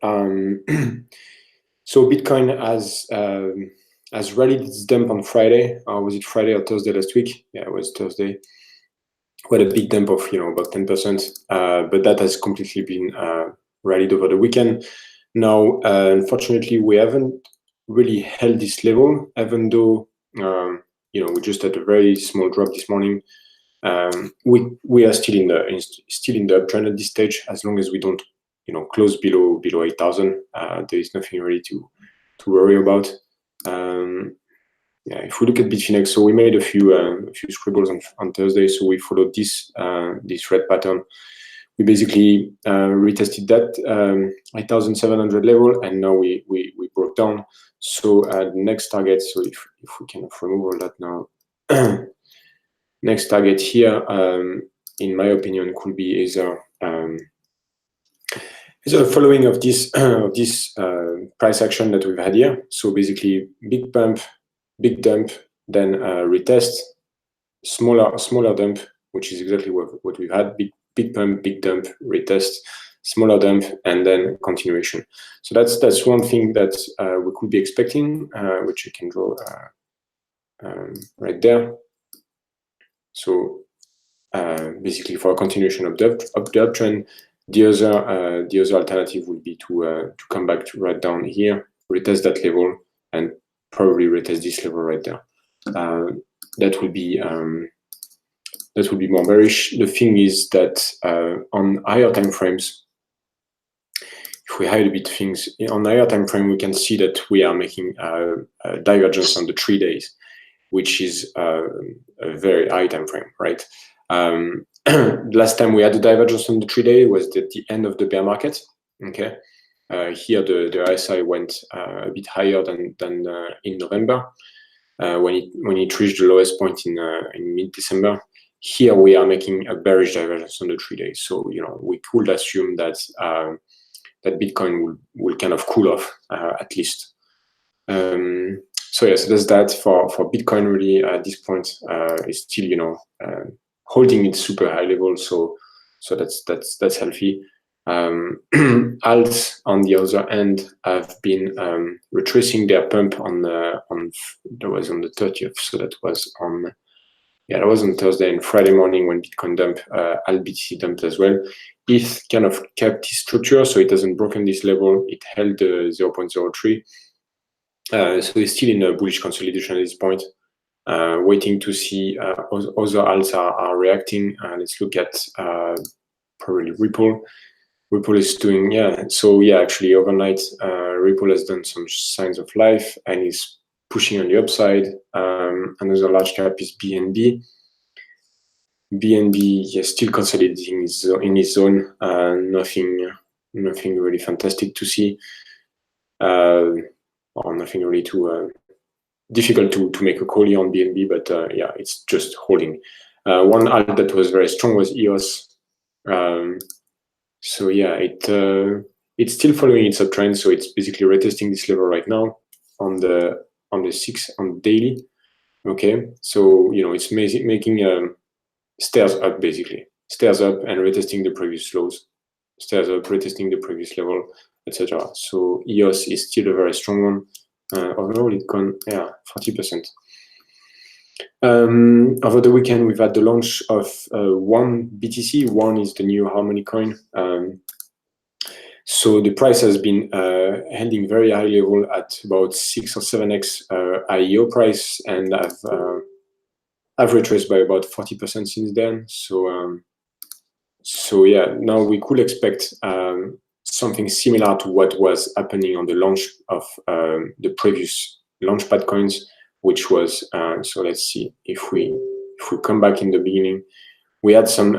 So Bitcoin has rallied its dump on Friday. Was it Friday or Thursday last week? Yeah, it was Thursday. We had a big dump of about 10%, but that has completely been rallied over the weekend. Now, unfortunately, we haven't really held this level, even though we just had a very small drop this morning. We are still in the uptrend at this stage. As long as we don't close below 8,000, there is nothing really to worry about. Yeah, if we look at Bitfinex, so we made a few scribbles on Thursday. So we followed this red pattern. We basically retested that 8,700 level, and now we broke down. So the next target. So if we can remove all that now, next target here, in my opinion, could be either following of this price action that we've had here. So basically, big pump, big dump, then retest, smaller dump, which is exactly what we've had. Big pump, big dump, retest, smaller dump, and then continuation. So that's one thing that we could be expecting, which I can draw right there. So basically, for a continuation of the uptrend, the other alternative would be to come back to right down here, retest that level, and probably retest this level right there. That would be more bearish. The thing is that on higher time frames, if we hide a bit things on higher time frame, we can see that we are making a divergence on the 3 days, which is a very high time frame, right? Last time we had a divergence on the 3 day was at the end of the bear market. Okay, here the RSI went a bit higher than in November when it reached the lowest point in mid-December. Here we are making a bearish divergence on the 3 days. So we could assume that that Bitcoin will kind of cool off at least. So yes, there's that for Bitcoin. Really, at this point, is still holding its super high level. So that's healthy. Alts on the other end have been retracing their pump on that was on the 30th. So that was on Thursday and Friday morning when Bitcoin dumped. Alt BTC dumped as well. ETH kind of kept its structure, so it hasn't broken this level. It held 0.03. So it's still in a bullish consolidation at this point, waiting to see other alts are reacting. Let's look at probably Ripple. Ripple is doing, actually overnight, Ripple has done some signs of life and is pushing on the upside. Another large cap is BNB. BNB is still consolidating in its zone. Nothing really fantastic to see. Or nothing really too difficult to make a call here on BNB, but it's just holding. One alt that was very strong was EOS. So yeah, it's still following its uptrend. So it's basically retesting this level right now on the daily. Okay, so it's making stairs up, basically stairs up and retesting the previous lows, stairs up, retesting the previous level, etc. So EOS is still a very strong one. Overall, it gone 40%. Over the weekend, we've had the launch of one BTC. One is the new Harmony coin. So the price has been holding very high level at about 6 or 7x IEO price, and I've retraced by about 40% since then. So yeah, now we could expect something similar to what was happening on the launch of the previous launchpad coins, which was so let's see if we come back in the beginning, we had some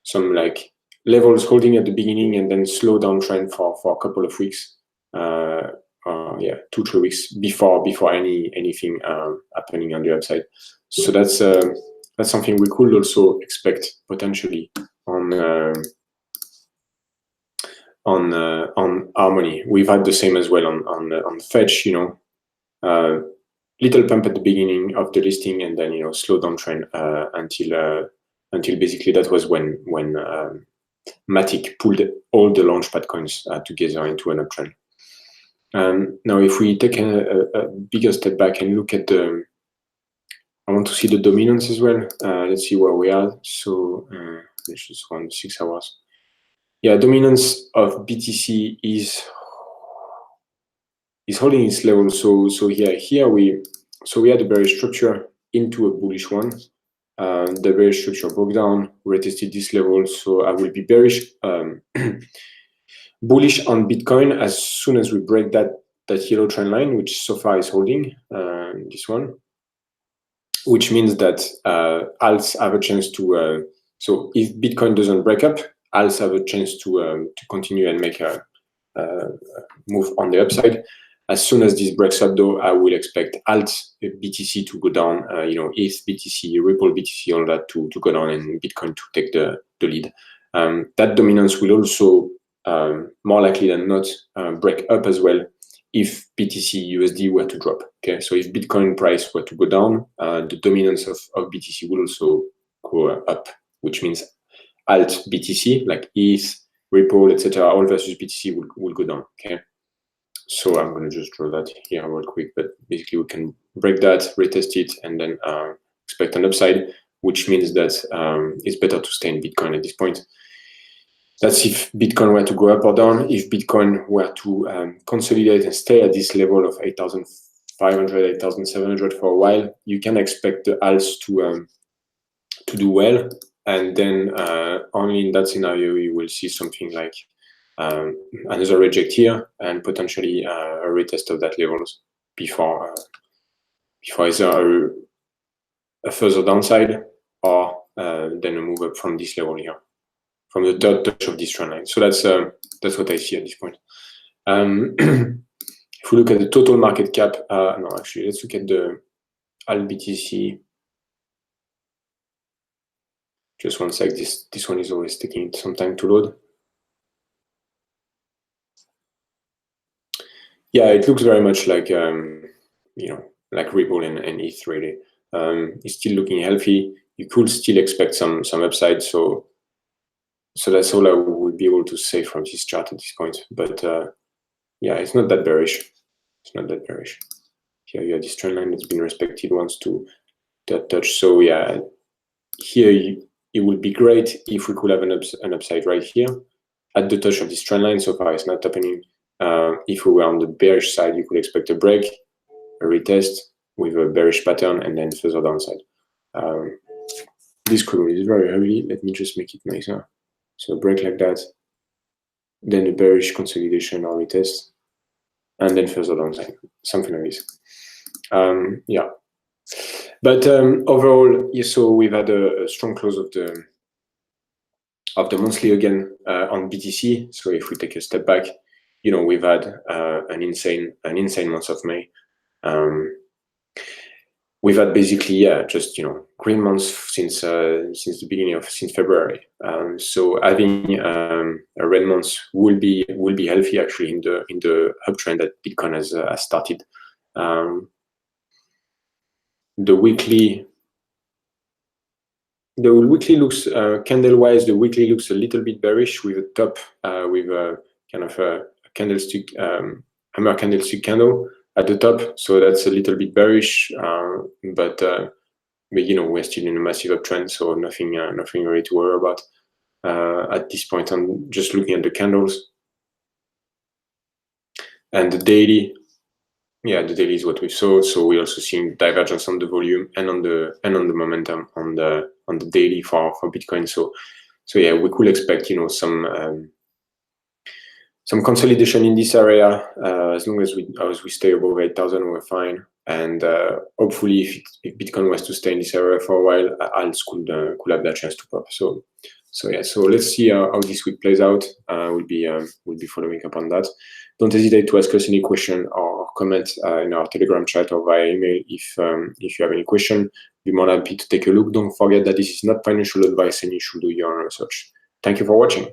some like levels holding at the beginning and then slow down trend for a couple of weeks, 2-3 weeks before anything happening on the upside. So that's something we could also expect potentially on Harmony. We've had the same as well on Fetch. Little pump at the beginning of the listing and then slow down trend until basically that was when Matic pulled all the launchpad coins together into an uptrend. Now, if we take a bigger step back and look at I want to see the dominance as well. Let's see where we are. So let's just run 6 hours. Yeah, dominance of BTC is holding its level. So here we had a bearish structure into a bullish one. The bearish structure broke down, retested this level. So I will be bearish, bullish on Bitcoin as soon as we break that yellow trend line, which so far is holding this one. Which means that alts have a chance to. So if Bitcoin doesn't break up, alts have a chance to continue and make a move on the upside. As soon as this breaks up, though, I will expect alts BTC to go down. ETH BTC, Ripple BTC, all that to go down, and Bitcoin to take the lead. That dominance will also more likely than not break up as well if BTC USD were to drop. Okay, so if Bitcoin price were to go down, the dominance of BTC will also go up, which means alt BTC like ETH, Ripple, etc., all versus BTC will go down. Okay, so I'm going to just draw that here real quick, but basically we can break that, retest it, and then expect an upside, which means that it's better to stay in Bitcoin at this point. That's if Bitcoin were to go up or down. If Bitcoin were to consolidate and stay at this level of 8,500, 8,700 for a while, you can expect the alts to do well. And then only in that scenario, you will see something like another reject here and potentially a retest of that levels before either a further downside or then a move up from this level here, from the third touch of this trend line. So that's what I see at this point. If we look at the total market cap, no, actually, let's look at the ALT BTC. Just one sec. This one is always taking some time to load. Yeah, it looks very much like like Ripple and ETH really. It's still looking healthy. You could still expect some upside. So that's all I would be able to say from this chart at this point. But yeah, it's not that bearish. It's not that bearish. Here you have this trend line that's been respected once to that touch. So yeah, here it would be great if we could have an upside right here at the touch of this trend line. So far, it's not happening. If we were on the bearish side, you could expect a break, a retest with a bearish pattern, and then further downside. This candle is very heavy. Let me just make it nicer. So a break like that, then a bearish consolidation or retest, and then further downside, something like this. Yeah. But overall, yeah, so we've had a strong close of the monthly again on BTC. So if we take a step back, we've had an insane month of May. We've had basically just green months since the beginning of February. So having a red month will be healthy actually in the uptrend that Bitcoin has started. The weekly looks candle-wise. The weekly looks a little bit bearish with a top with a kind of a candlestick, hammer candlestick candle at the top. So that's a little bit bearish, but we're still in a massive uptrend, so nothing really to worry about at this point. I'm just looking at the candles and the daily. Yeah, the daily is what we saw. So we're also seeing divergence on the volume and on the momentum on the daily for Bitcoin. So yeah, we could expect some consolidation in this area. As long as we stay above 8,000, we're fine. And hopefully, if Bitcoin was to stay in this area for a while, alts could have that chance to pop. So yeah, so let's see how this week plays out. We'll be following up on that. Don't hesitate to ask us any question or comment in our Telegram chat or via email if you have any question. Be more than happy to take a look. Don't forget that this is not financial advice and you should do your own research. Thank you for watching.